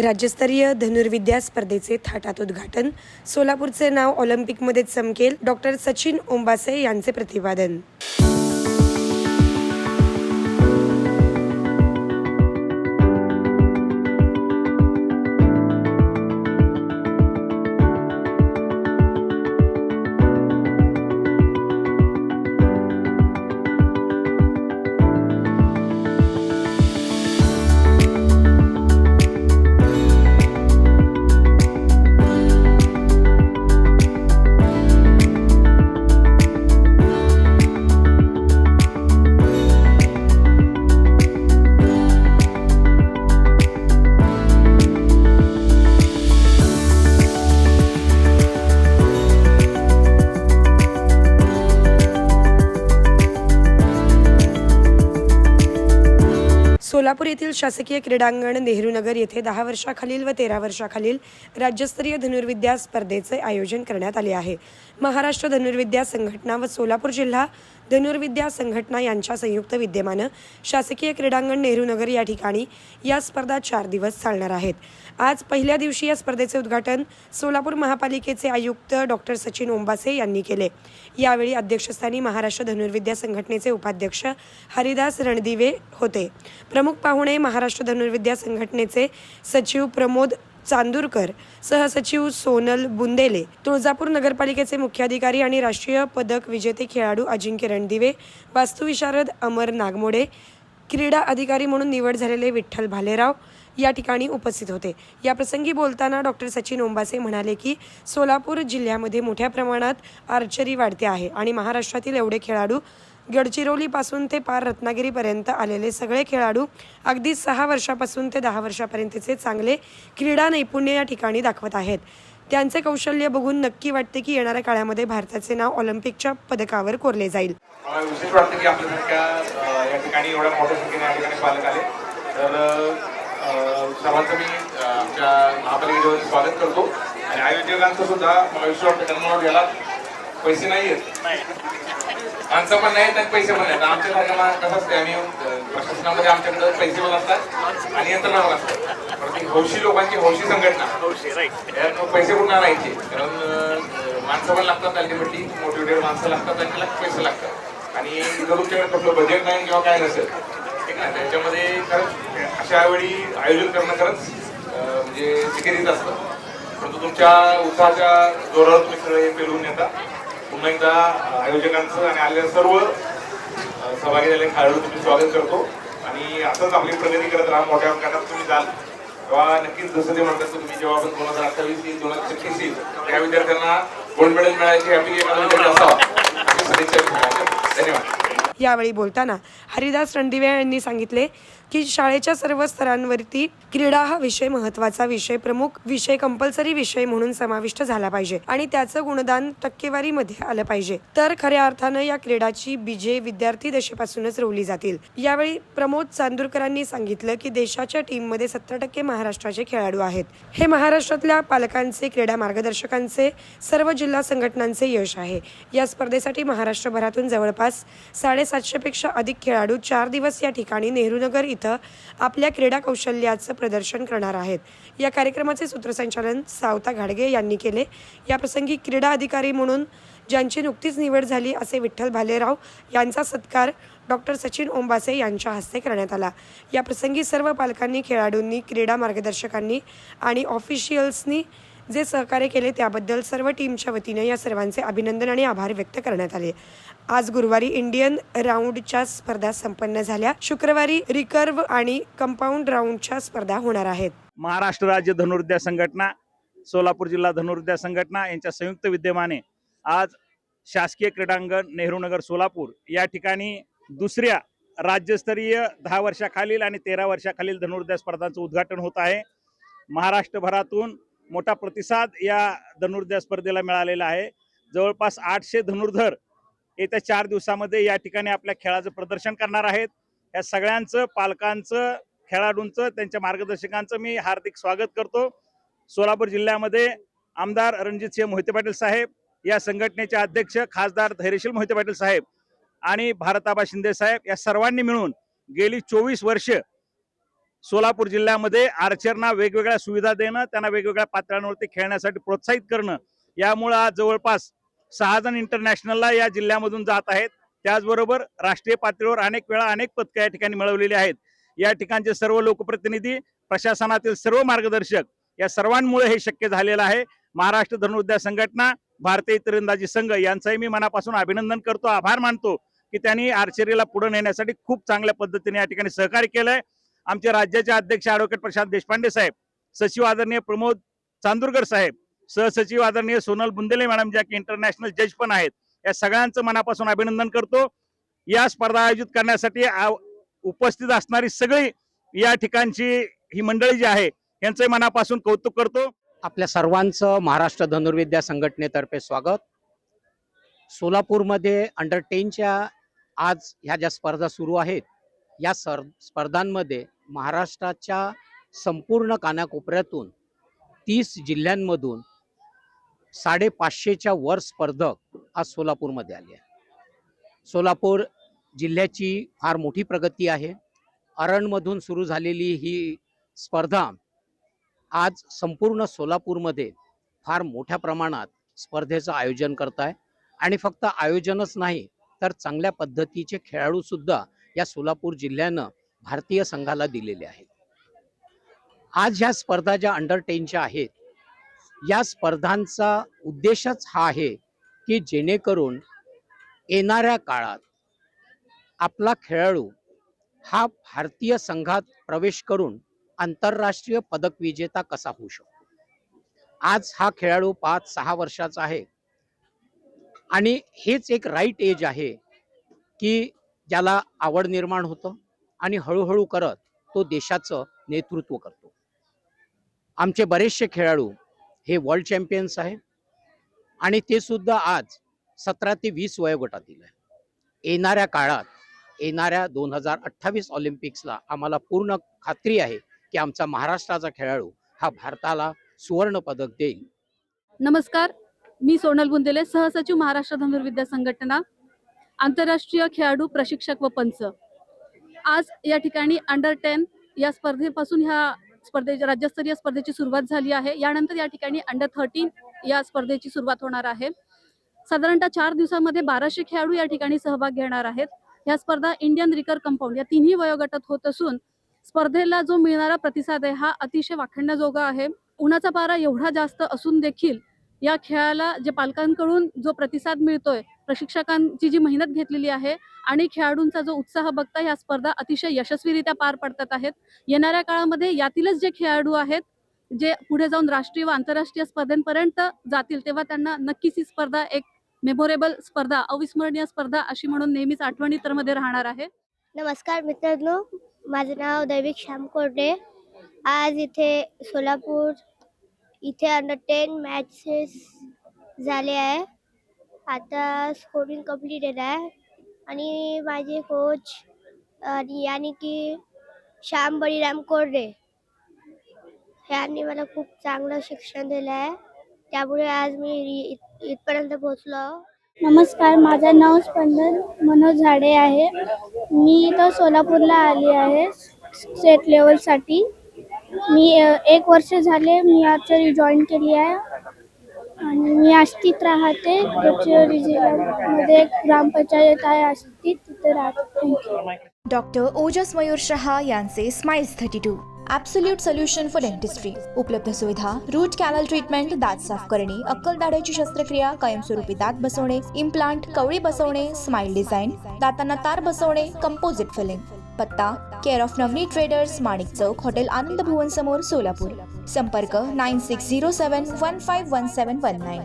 राज्यस्तरीय धनुर्विद्या स्पर्धेचे थाटात उद्घाटन. सोलापूरचे नाव ऑलिम्पिकमध्ये चमकेल, डॉक्टर सचिन ओंबासे यांचे प्रतिपादन. सोलापूर येथील शासकीय क्रीडांगण नेहरूनगर येथे 10 वर्षाखालील व 13 वर्षाखालील राज्यस्तरीय धनुर्विद्या स्पर्धेचे आयोजन करण्यात आले आहे. महाराष्ट्र धनुर्विद्या संघटना व सोलापूर जिल्हा धनुर्विद्या संघटना यांच्या संयुक्त विद्यमाने शासकीय क्रीडांगण नेहरूनगर या ठिकाणी या स्पर्धा 4 दिवस चालणार आहेत. आज पहिल्या दिवशी या स्पर्धेचे उद्घाटन सोलापूर महापालिकेचे आयुक्त डॉक्टर सचिन ओंबासे यांनी केले. यावेळी अध्यक्षस्थानी महाराष्ट्र धनुर्विद्या संघटनेचे उपाध्यक्ष हरिदास रणदिवे होते. प्रमुख पाहुणे महाराष्ट्र धनुर्विद्या संघटनेचे सचिव प्रमोद चांदूरकर, सहसचिव सोनल बुंदेले, तुळजापूर नगरपालिकेचे मुख्याधिकारी आणि राष्ट्रीय पदक विजेते खेळाडू अजिंक्य रणदिवे, वास्तुविशारद अमर नागमोडे, क्रीडा अधिकारी म्हणून निवड झालेले विठ्ठल भालेराव या ठिकाणी उपस्थित होते. या प्रसंगी बोलताना डॉक्टर सचिन ओंबासे म्हणाले की सोलापूर जिल्ह्यामध्ये मोठ्या प्रमाणात आर्चरी वाढते आहे आणि महाराष्ट्रातील एवढे खेळाडू गडचिरोलीपासून ते पार रत्नागिरीपर्यंत आलेले सगळे खेळाडू अगदी 6 वर्षापासून ते 10 वर्षापर्यंतचे चांगले क्रीडा नैपुण्य या ठिकाणी दाखवत आहेत. त्यांचे कौशल्य बघून नक्की वाटते की येणाऱ्या काळामध्ये भारताचे नाव ऑलिम्पिकच्या पदकावर कोरले जाईल. विशेष वाटतं की आपल्यासारख्या या ठिकाणी एवढ्या मोठ्या संख्येने या ठिकाणी पालक आले, तर सर्वांचं मी आमच्या महापालिकेच्या स्वागत करतो. आणि आयोजकांचं सुद्धा मला विश्वास वाटतं, कारण मला याला पैसे नाही आहेत, माणसं पण नाहीत आणि पैसे पण नाहीत. आमच्यासारख्या कसं असते, आम्ही प्रशासनामध्ये आमच्याकडे पैसे पण असतात आणि यंत्रणा पण असतात. पण हौशी लोकांची हौशी संघटना, पैसे कुठून आणायचे, कारण माणसं पण लागतात, अल्टिमेटली मोटिवेटेड माणसं लागतात आणि त्याला पैसे लागतात. आणि जर तुमच्याकडे कुठलं बजेट नाही किंवा काय नसेल, ठीक आहे, त्याच्यामध्ये खरंच अशा वेळी आयोजन करणं खरंच म्हणजे सिकेरीच असतं. परंतु तुमच्या उत्साहाच्या जोरावर तुम्ही सगळे पेलवून येता. पुन्हा एकदा आयोजकांचं आणि आलेल्या सर्व सहभागी झालेल्या खेळाडू तुम्ही स्वागत करतो. आणि असंच आपली प्रगती करत राहा. मोठ्या प्रमाणात तुम्ही जाल तेव्हा नक्कीच जसं ते म्हणतात, तुम्ही जेव्हा आपण 2028 येईल, 2036 येईल, त्या विद्यार्थ्यांना गोल्ड मेडल मिळायची हॅपी एखादा विद्यार्थी असावा अशी सदिच्छा. धन्यवाद. यावेळी बोलताना हरिदास रणदिवे यांनी सांगितले की शाळेच्या सर्व स्तरांवरती क्रीडा हा विषय महत्त्वाचा विषय, प्रमुख विषय, कंपल्सरी विषय म्हणून समाविष्ट झाला पाहिजे आणि त्याचं गुणदान टक्केवारीमध्ये आलं पाहिजे. तर खऱ्या अर्थानं या क्रीडाची बीजे विद्यार्थी दशेपासूनच रोवली जातील. यावेळी प्रमोद चांदूरकरांनी सांगितलं की देशाच्या टीममध्ये 70% महाराष्ट्राचे खेळाडू आहेत. हे महाराष्ट्रातल्या पालकांचे, क्रीडा मार्गदर्शकांचे, सर्व जिल्हा संघटनांचे यश आहे. या स्पर्धेसाठी महाराष्ट्रभरातून जवळपास 750 पेक्षा अधिक खेळाडू 4 दिवस या ठिकाणी नेहरूनगर इथं आपल्या क्रीडा कौशल्याचं प्रदर्शन करणार आहेत. या कार्यक्रमाचे सूत्रसंचालन सावता घाडगे यांनी केले. या प्रसंगी क्रीडा अधिकारी म्हणून ज्यांची नुकतीच निवड झाली असे विठ्ठल भालेराव यांचा सत्कार डॉक्टर सचिन ओंबासे यांच्या हस्ते करण्यात आला. या प्रसंगी सर्व पालकांनी, खेळाडूंनी, क्रीडा मार्गदर्शकांनी आणि ऑफिशियल्सनी जे सहकार्य केले त्याबद्दल सर्व टीमच्या वतीने या सर्वांचे अभिनंदन आणि आभार व्यक्त करण्यात आले. आज गुरुवारी इंडियन राऊंडच्या स्पर्धा संपन्न झाल्या. शुक्रवारी रिकर्व आणि कंपाऊंड राऊंडच्या स्पर्धा होणार आहेत. महाराष्ट्र राज्य धनुर्विद्या संघटना, सोलापूर जिल्हा धनुर्विद्या संघटना यांच्या संयुक्त विद्यमाने आज शासकीय क्रीडांगण नेहरूनगर सोलापूर या ठिकाणी दुसऱ्या राज्यस्तरीय 10 वर्षाखालील आणि 13 वर्षाखालील धनुर्विद्या स्पर्धांचं उद्घाटन होत आहे. महाराष्ट्रभरातून मोठा प्रतिसाद या धनुर्विद्या स्पर्धेला मिळालेला आहे. जवळपास 800 धनुर्धर येत्या 4 दिवसामध्ये या ठिकाणी आपल्या खेळाचं प्रदर्शन करणार आहेत. या सगळ्यांचं, पालकांचं, खेळाडूंचं, त्यांच्या मार्गदर्शकांचं मी हार्दिक स्वागत करतो. सोलापूर जिल्ह्यामध्ये आमदार रणजितसिंह मोहिते पाटील साहेब, या संघटनेचे अध्यक्ष खासदार धैर्यशील मोहिते पाटील साहेब आणि भारताबा शिंदे साहेब या सर्वांनी मिळून गेली 24 वर्ष सोलापूर जिल्ह्यामध्ये आर्चरना वेगवेगळ्या सुविधा देणं, त्यांना वेगवेगळ्या पातळ्यांवरती खेळण्यासाठी प्रोत्साहित करणं, यामुळे आज जवळपास 6 जण इंटरनॅशनलला या जिल्ह्यामधून जात आहेत. त्याचबरोबर राष्ट्रीय पातळीवर अनेक वेळा अनेक पदकं या ठिकाणी मिळवलेली आहेत. या ठिकाणचे सर्व लोकप्रतिनिधी, प्रशासनातील सर्व मार्गदर्शक या सर्वांमुळे हे शक्य झालेलं आहे. महाराष्ट्र धनुर्विद्या संघटना, भारतीय तिरंदाजी संघ यांचंही मी मनापासून अभिनंदन करतो, आभार मानतो की त्यांनी आर्चरीला पुढे नेण्यासाठी खूप चांगल्या पद्धतीने या ठिकाणी सहकार्य केलंय. आमचे राज्याचे अध्यक्ष ॲडव्होकेट प्रशांत देशपांडे साहेब, सचिव आदरणीय प्रमोद चांदूरकर साहेब, सहसचिव आदरणीय सोनल बुंदेले मॅडम ज्या की इंटरनॅशनल जज पण आहेत, या सगळ्यांचं मनापासून अभिनंदन करतो. या स्पर्धा आयोजित करण्यासाठी उपस्थित असणारी सगळी या ठिकाणची ही मंडळी जी आहे यांचंही मनापासून कौतुक करतो. आपल्या सर्वांचं महाराष्ट्र धनुर्विद्या संघटनेतर्फे स्वागत. सोलापूरमध्ये अंडर 10च्या आज ह्या ज्या स्पर्धा सुरू आहेत, या स्पर्धांमध्ये महाराष्ट्राच्या संपूर्ण कानाकोपऱ्यातून 30 जिल्ह्यांमधून 550च्या वर स्पर्धक आज सोलापूरमध्ये आले आहे. सोलापूर जिल्ह्याची फार मोठी प्रगती आहे. अरणमधून सुरू झालेली ही स्पर्धा आज संपूर्ण सोलापूरमध्ये फार मोठ्या प्रमाणात स्पर्धेचं आयोजन करत आहे आणि फक्त आयोजनच नाही तर चांगल्या पद्धतीचे खेळाडू सुद्धा या सोलापूर जिल्ह्यानं भारतीय संघाला दिलेले आहेत. आज ह्या स्पर्धा ज्या अंडर 10च्या आहेत, या स्पर्धांचा उद्देशच हा आहे की जेणेकरून येणाऱ्या काळात आपला खेळाडू हा भारतीय संघात प्रवेश करून आंतरराष्ट्रीय पदक विजेता कसा होऊ शकतो. आज हा खेळाडू 5-6 वर्षाचा आहे आणि हेच एक राईट एज आहे की ज्याला आवड निर्माण होतं आणि हळूहळू करत तो देशाचं नेतृत्व करतो. आमचे बरेचसे खेळाडू हे वर्ल्ड चॅम्पियन्स आहे आणि ते सुद्धा आज 17 ते 20 वयोगटातील आहे. येणाऱ्या काळात येणाऱ्या 2028 ऑलिम्पिक्सला आम्हाला पूर्ण खात्री आहे की आमचा महाराष्ट्राचा खेळाडू हा भारताला सुवर्ण पदक देईल. नमस्कार, मी सोनल बुंदेले, सहसचिव महाराष्ट्र धनुर्विद्या संघटना, आंतरराष्ट्रीय खेळाडू प्रशिक्षक व पंच. आज या ठिकाणी अंडर 10 या स्पर्धेपासून ह्या स्पर्धेच्या राज्यस्तरीय स्पर्धेची सुरुवात झाली आहे. यानंतर या ठिकाणी अंडर 13 या स्पर्धेची सुरुवात होणार आहे. साधारणतः 4 दिवसांमध्ये 1200 खेळाडू या ठिकाणी सहभाग घेणार आहेत. ह्या स्पर्धा इंडियन रिकर कंपाऊंड या तिन्ही वयोगटात होत असून स्पर्धेला जो मिळणारा प्रतिसाद आहे हा अतिशय वाखाणण्याजोगा आहे. उन्हाचा पारा एवढा जास्त असून देखील या खेळाला जे पालकांकडून जो प्रतिसाद मिळतोय, प्रशिक्षकांची जी मेहनत घेतलेली आहे आणि खेळाडूंचा जो उत्साह बघता ह्या स्पर्धा अतिशय यशस्वीरित्या पार पडतात आहेत. येणाऱ्या काळामध्ये यातीलच जे खेळाडू आहेत जे पुढे जाऊन राष्ट्रीय व आंतरराष्ट्रीय स्पर्धांपर्यंत जातील तेव्हा त्यांना नक्कीच ही स्पर्धा एक मेमोरेबल स्पर्धा, अविस्मरणीय स्पर्धा अशी म्हणून नेहमीच आठवणीतमध्ये राहणार आहे. नमस्कार मित्रांनो, माझं नाव दैविक श्याम कोरडे. आज इथे सोलापूर इथे अंडर 10 मॅचेस झाले आहे. आता स्कोरिंग कंप्लीट आहे आणि माझे कोच यानी की श्याम बळीराम कोरडे यांनी मला खूप चांगलं शिक्षण दिलं आहे. त्यामुळे आज मी इथपर्यंत पोहोचलो. नमस्कार, माझं नाव स्पंदन मनोज झाडे आहे. मी इथं सोलापूरला आली आहे स्टेट लेवलसाठी. मी 1 वर्ष झाले मी आर्चरी जॉईन केली आहे आणि मी आष्टीत राहते. गडचिरोली जिल्ह्यामध्ये एक ग्रामपंचायत आहे आष्टीत, तिथे राहते. थँक्यू. डॉक्टर ओजस मयूर शहा यांचे smiles 32 absolute solution for dentistry. उपलब्ध सुविधा: रूट कॅनल ट्रीटमेंट, दात साफ करणे, अक्कल दाढेची शस्त्रक्रिया, कायमस्वरूपी दात बसवणे, इम्प्लांट, कवळी बसवणे, स्माइल डिझाईन, दातांना तार बसवणे, कंपोजिट फिलिंग. पत्ता: care of Navneet traders, Manik चौक, हॉटेल आनंद भुवन समोर, सोलापूर. संपर्क: 9607151719.